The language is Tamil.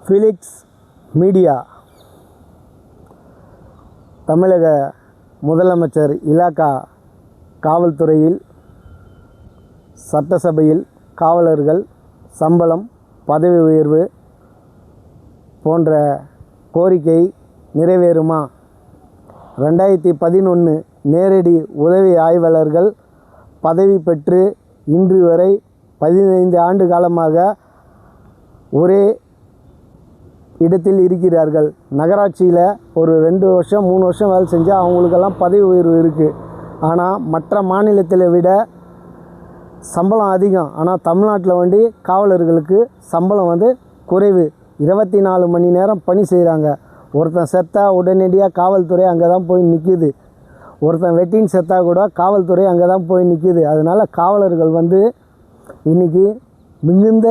ஃபிலிக்ஸ் மீடியா தமிழக முதலமைச்சர் இலாகா காவல்துறையில் சட்டசபையில் காவலர்கள் சம்பளம் பதவி உயர்வு போன்ற கோரிக்கை நிறைவேறுமா? 2011 நேரடி உதவி ஆய்வாளர்கள் பதவி பெற்று இன்று வரை 15 ஆண்டு காலமாக ஒரே இடத்தில் இருக்கிறார்கள். நகராட்சியில் ஒரு 2 வருஷம் 3 வருஷம் வேலை செஞ்சால் அவங்களுக்கெல்லாம் பதவி உயர்வு இருக்குது. ஆனால் மற்ற மாநிலத்தில் விட சம்பளம் அதிகம். ஆனால் தமிழ்நாட்டில் காவலர்களுக்கு சம்பளம் குறைவு. 24 மணி நேரம் பணி செய்கிறாங்க. ஒருத்தன் செத்தா உடனடியாக காவல்துறை அங்கே தான் போய் நிற்கிது. ஒருத்தன் வெட்டின்னு செத்தா கூட காவல்துறை அங்கே தான் போய் நிற்கிது. அதனால் காவலர்கள் இன்றைக்கி மிகுந்த